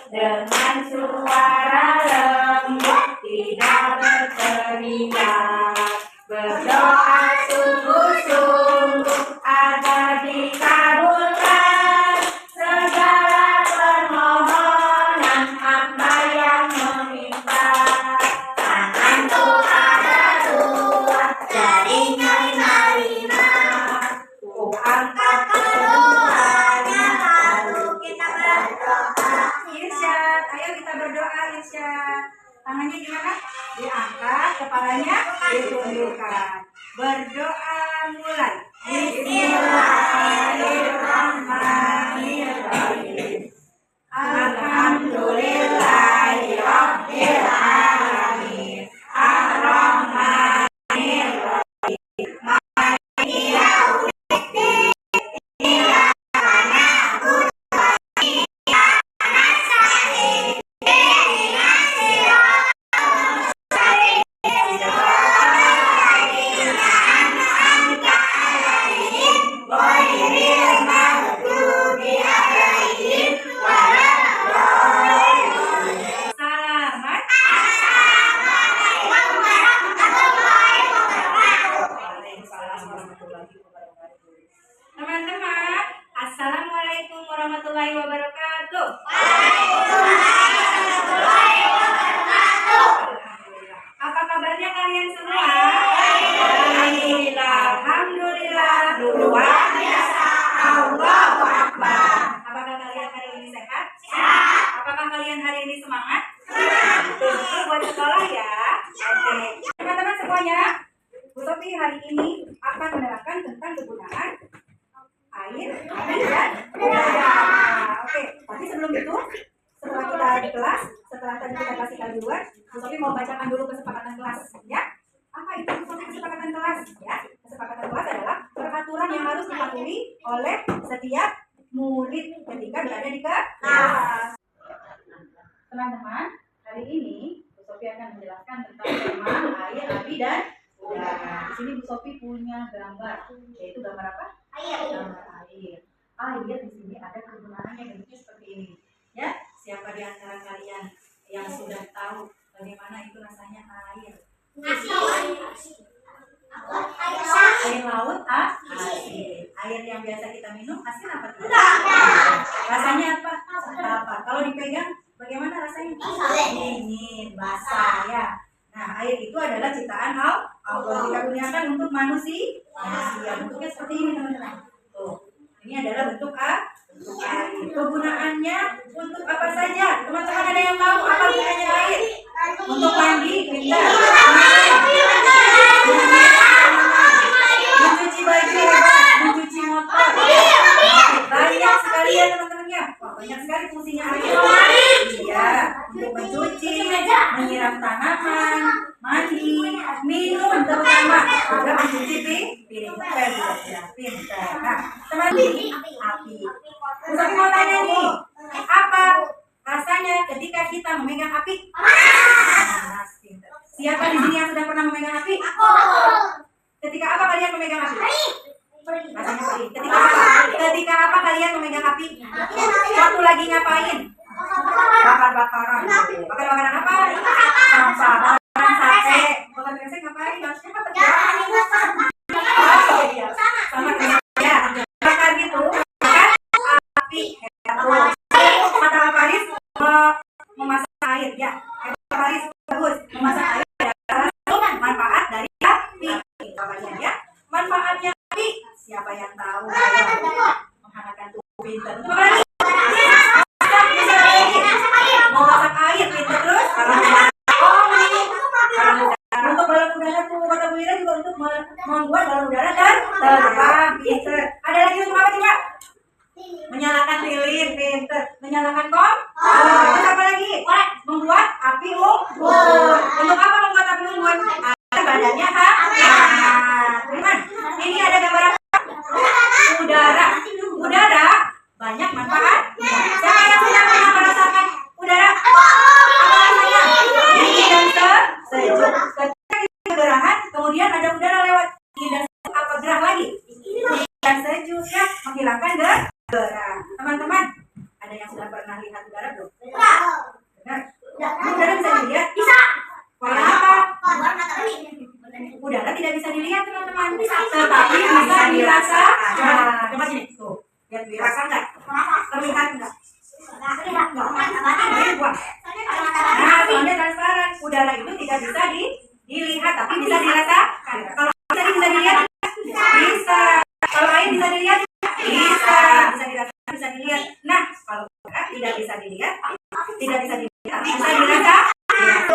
Dengan suara lembut tidak berteriak, berdoa sungguh-sungguh agar dikabulkan segala permohonan hamba yang meminta. Tangan Tuhan berdoa jadinya menerima. Ku angkat keduanya lalu kita berdoa. Irsyad, ayo kita berdoa Irsyad. Tangannya gimana? Diangkat, kepalanya ditundukkan. Berdoa mulai. Bismillahirrahmanirrahim. Alhamdulillahirabbil alamin. Ar-Rahmanirrahim. Maliki yaumiddin. Iyyaka na'budu wa iyyaka nasta'in. Ihdinas siratal mustaqim. Siratal ladzina an'amta 'alaihim ghairil maghdubi 'alaihim waladdallin. Selamat. Assalamualaikum warahmatullahi wabarakatuh. Waalaikumsalam warahmatullahi wabarakatuh. Teman-teman, assalamualaikum warahmatullahi wabarakatuh. Alhamdulillah. Apa kabarnya kalian semua? Alhamdulillah. Alhamdulillah. Luar biasa. Allahu Akbar. Apakah kalian hari ini sehat? Sehat. Apakah kalian hari ini semangat? Semangat. Betul buat sekolah ya. Oke. Teman-teman semuanya, Bu Sofi hari ini akan menerangkan tentang kegunaan air, api, dan udara. Oke, tapi sebelum itu, setelah kita di kelas, setelah tadi kita kasih duluan, Bu Sofi mau bacakan dulu kesepakatan kelas, ya. Apa itu kesepakatan kelas? Ya, kesepakatan kelas adalah peraturan yang harus dipatuhi oleh setiap murid ketika berada di kelas. Teman-teman, hari ini Bu Sofi akan menjelaskan tentang tema air, api, dan udara. Di sini Bu Sofi punya gambar, yaitu gambar apa? Air. Gambar air. Air di sini ada kegunaannya bentuknya seperti ini. Ya, siapa di antara kalian yang sudah tahu bagaimana itu rasanya air? Air laut asin. Air yang biasa kita minum asin apa tidak? Rasanya apa? Apa? Kalau dipegang bagaimana rasanya? Dingin, basah ya. Nah, air itu adalah ciptaan Allah, dikaruniakan untuk manusia. Bentuknya seperti ini teman-teman. Tuh, ini adalah bentuk air. Kegunaannya untuk apa saja? Teman-teman ada yang tahu apa gunanya air? Untuk mandi, kita mencuci baju, mencuci motor. Banyak sekali ya teman-temannya. Banyak sekali fungsinya air. Iya, untuk mencuci, menyiram tanaman, mandi, minum terutama, juga mencuci piring. Pintar. Nah, teman-teman, api. Saya mau tanya nih, apa rasanya ketika kita memegang api? Siapa di sini yang sudah pernah memegang api? Aku. Ketika apa kalian memegang api? Rasanya perih. Ketika apa kalian memegang api? Waktu lagi ngapain? Bakar-bakaran. Bakar-bakaran apa? Untuk apa membuat api unggun? Agar badannya hangat. Teman, ini ada gambar apa? Udara. Udara banyak manfaat. Siapa yang sudah pernah merasakan udara? Apa rasanya? Dingin dan sejuk. Ketika kita gerahan, kemudian ada udara lewat. Dingin dan sejuk, apa gerah lagi? Dingin dan sejuk ya, menghilangkan gerah. Teman-teman, ada yang sudah pernah lihat udara belum? Benar. Udara bisa dilihat? Bisa. Warna apa? Udara tidak bisa dilihat teman-teman, tetapi bisa dirasakan. Coba sini, tuh, lihat dirasa nggak? Terlihat nggak? Terlihat nggak? Nah, soalnya transparan. Udara itu tidak bisa dilihat, tapi bisa dirasakan. Kalau air bisa dilihat, bisa. Kalau air bisa dilihat, bisa. Bisa dirasakan, bisa dilihat. Nah, kalau udara tidak bisa dilihat, tidak bisa dilihat, tapi bisa dirasakan.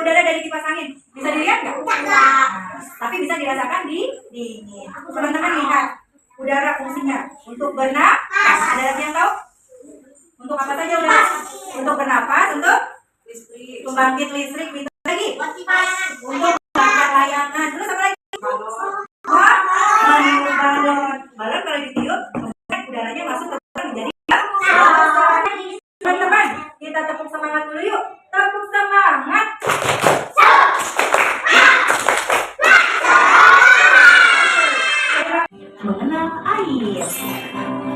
Udara dari kipas angin bisa dilihat nggak? Tapi bisa dirasakan di dingin. Teman-teman lihat, udara fungsinya untuk bernapas. Ada lagi yang tahu? Untuk apa saja udara? Untuk bernapas, untuk pembangkit listrik, gitu lagi. Untuk membakar layangan. Terus apa lagi? Balon. Balon kalau ditiup, kemudian udaranya masuk ke dalam menjadi. Teman-teman, kita tepuk semangat dulu yuk. Tepuk semangat. Mengenal air.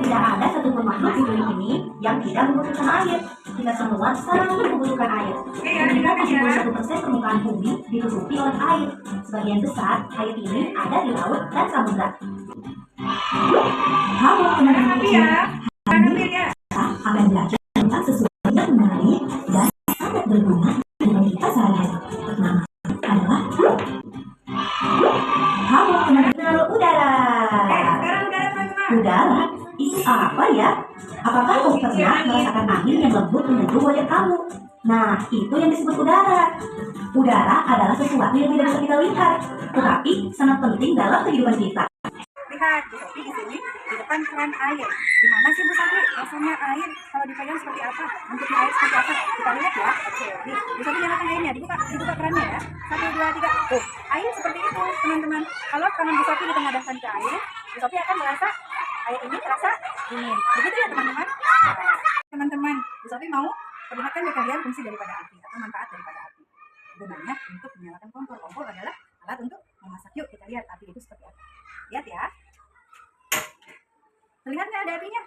Tidak ada satupun makhluk di dunia ini yang tidak membutuhkan air. Kita semua sangat membutuhkan air. Hingga 71% permukaan bumi ditutupi oleh air. Sebagian besar air ini ada di laut dan samudra. Halo teman-teman kecil, hari ini kita akan belajar tentang sesuatu yang menarik dan sangat berguna bagi kita sehari-hari. Nama adalah halo teman-teman udara. Udara itu apa ya? Apakah kamu pernah merasakan angin yang lembut menyentuh wajah kamu? Nah, itu yang disebut udara. Udara adalah sesuatu yang tidak bisa kita lihat, tetapi sangat penting dalam kehidupan kita. Lihat, Bu Sofi di sini di depan keran air. Gimana sih Bu Sofi rasanya air kalau dipegang seperti apa? Bentuknya air seperti apa? Kita lihat ya. Oke, nih Bu Sofi nyalakan airnya, dibuka kerannya ya. 1, 2, 3. Tuh, air seperti itu teman-teman. Kalau tangan Bu Sofi ditengadahkan ke air, Bu Sofi akan merasa air ini terasa dingin. Begitu ya teman-teman. Teman-teman, Bu Sofi mau perlihatkan ke kalian fungsi daripada api atau manfaat daripada api. Gunanya untuk menyalakan kompor. Kompor adalah alat untuk memasak. Yuk kita lihat api itu seperti apa. Lihat ya. Terlihat nggak ada apinya?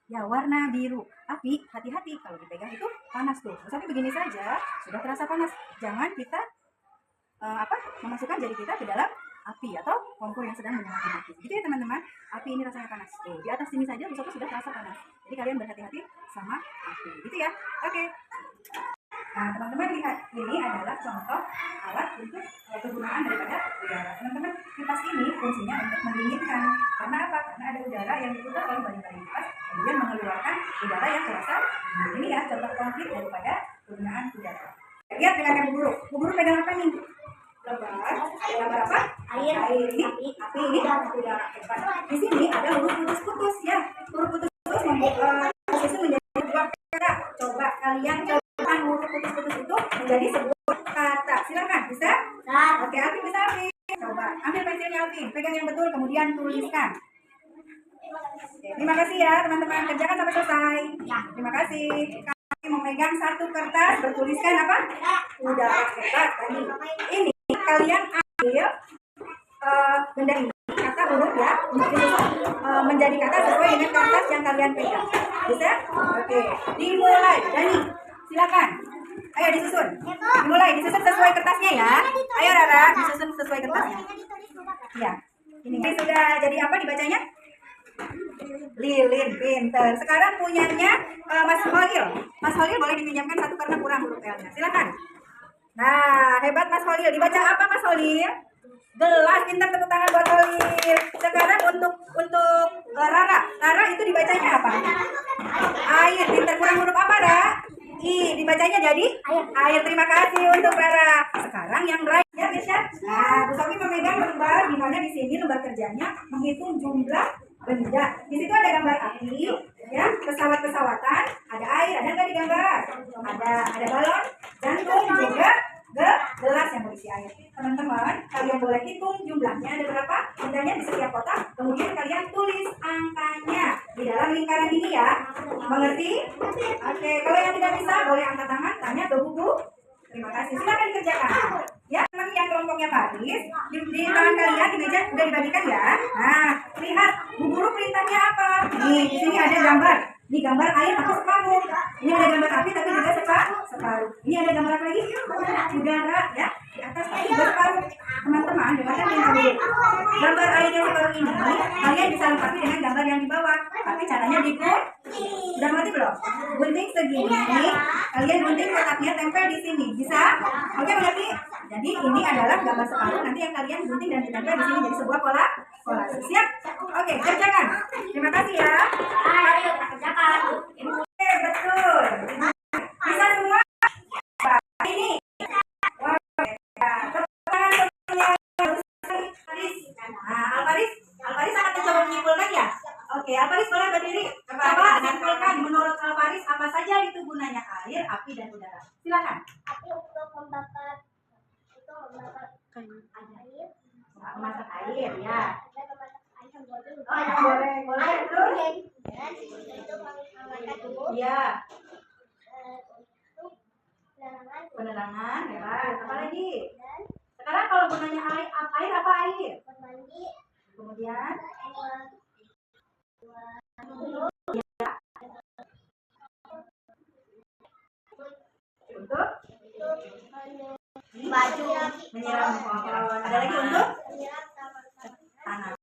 Ya, warna biru. Api, hati-hati kalau dipegang itu panas tuh. Tapi begini saja sudah terasa panas. Jangan kita memasukkan jari kita ke dalam api atau kompor yang sedang menyalakan api. Gitu ya teman-teman. Api ini rasanya panas. Tuh, di atas sini saja sudah terasa panas. Jadi kalian berhati-hati sama api. Gitu ya. Oke. Nah, teman-teman lihat, ini adalah contoh alat untuk kegunaan daripada udara. Teman-teman, kipas ini fungsinya untuk mendinginkan. Karena apa? Karena ada udara yang diputar oleh baling-baling kipas, kemudian mengeluarkan udara yang terasa dingin. Ini ya contoh konkret daripada kegunaan udara. Lihat dengan yang Bu Guru pegang apa nih? Gambar apa? Air. Ini api, ini udara. Di sini ada huruf putus-putus ya. Huruf putus-putus membuat itu menjadi dua kata. Coba kalian huruf putus-putus itu menjadi sebuah kata. Silakan, bisa? Oke, Alvin bisa Alvin. Coba, ambil pensilnya Alvin, pegang yang betul, kemudian tuliskan. Oke, terima kasih ya teman-teman, kerjakan sampai selesai. Terima kasih. Kami memegang satu kertas, bertuliskan apa? Udara. Hebat tadi. Ini kalian ambil benda ini, kata huruf ya, menjadi kata sesuai dengan kertas yang kalian pegang. Bisa? Oke, dimulai. Dani, silakan. Ayo disusun. Dimulai, disusun sesuai kertasnya ya. Ayo Rara, disusun sesuai kertasnya. Ya. Ini sudah jadi apa dibacanya? Lilin, pinter. Sekarang punyanya Mas Holil. Mas Holil boleh dipinjamkan satu karena kurang huruf L-nya. Silakan. Nah, hebat Mas Holil. Dibaca apa Mas Holil? Gelas. Pintar, tepuk tangan buat Holil. Sekarang untuk Rara. Rara itu dibacanya apa? Air. Pintar, kurang huruf apa, Rara? Dibacanya jadi air. Terima kasih untuk Rara. Sekarang yang right ya, Mirsya. Nah, Bu Sofi memegang lembar di mana di sini lembar kerjanya menghitung jumlah benda. Di situ ada gambar api, ya, pesawat-pesawatan, ada air, ada nggak di gambar? Ada balon, jantung, juga air. Teman-teman, kalian boleh hitung jumlahnya ada berapa bundanya di setiap kotak. Kemudian kalian tulis angkanya di dalam lingkaran ini ya. Mengerti? Oke, kalau yang tidak bisa boleh angkat tangan, tanya ke buku. Terima kasih. Silakan dikerjakan. Ya, teman yang kelompoknya Paris, di tangan kalian di meja sudah dibagikan ya. Nah, lihat Bu Guru perintahnya apa? Nih, di sini ada gambar. Ini gambar air tapi separuh. Ini ada gambar api tapi juga separuh. Ini ada gambar apa lagi? Udara ya. Di atas tapi juga separuh. Teman-teman, dengarkan yang dulu. Gambar air yang separuh ini kalian bisa lengkapi dengan gambar yang di bawah. Tapi caranya sudah mengerti belum? Gunting segini. Kalian gunting kotaknya tempel di sini. Bisa? Oke, mengerti? Jadi ini adalah gambar separuh. Nanti yang kalian gunting dan ditempel di sini jadi sebuah pola. Siap? Oke, kerjakan. Terima kasih ya. Ayo kerjakan. Oke, betul. Bisa semua? Ini. Alvaris akan mencoba menyimpulkan ya? Oke, Alvaris boleh berdiri. Coba simpulkan menurut Alvaris apa saja itu gunanya air, api, dan udara. Silakan. Api untuk membakar air. Memasak air ya. Dan memasak air yang boleh. Oh, yang boleh. Terus? Dan itu menghangatkan tubuh. Iya. Untuk Penerangan, hebat. Apa lagi? dan Sekarang kalau gunanya air apa air? bermandi. Kemudian untuk Baju menyiram pohon. Ada lagi untuk menyiram tanaman. tanam.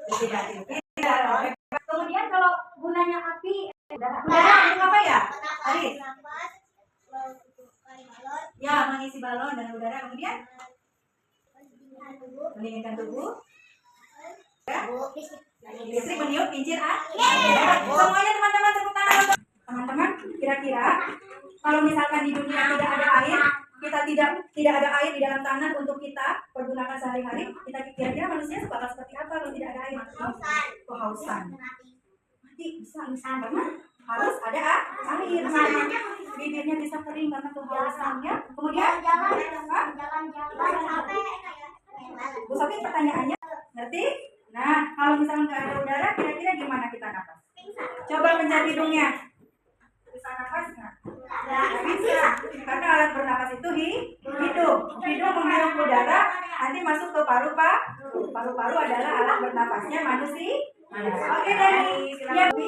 Menyiram Kemudian kalau gunanya api, udara untuk apa ya? Aris? nafas, menghidupkan balon, Ya, mengisi balon dan udara. Kemudian mendinginkan tubuh, mendinginkan tubuh. fisik. Listrik meniup kincir semuanya teman-teman tepuk tangan. Teman-teman, kira-kira kalau misalkan di dunia tidak ada air, kita tidak ada air di dalam tanah untuk kita pergunakan sehari-hari, kita kira-kira manusia bakal seperti apa kalau tidak ada air? Kehausan. Mati bisa karena harus ada air. Bibirnya bisa kering karena kehausannya. Kemudian Jalan-jalan sampai Bu Sofi pertanyaannya ngerti? Nah, kalau misalnya nggak ada udara, kira-kira gimana kita nafas? Coba pencet hidungnya. Bisa nafas nggak? Nggak bisa. Karena alat bernafas itu hidung. Hidung menghirup udara, nanti masuk ke paru-paru. Paru-paru adalah alat bernafasnya manusia. Oke, dari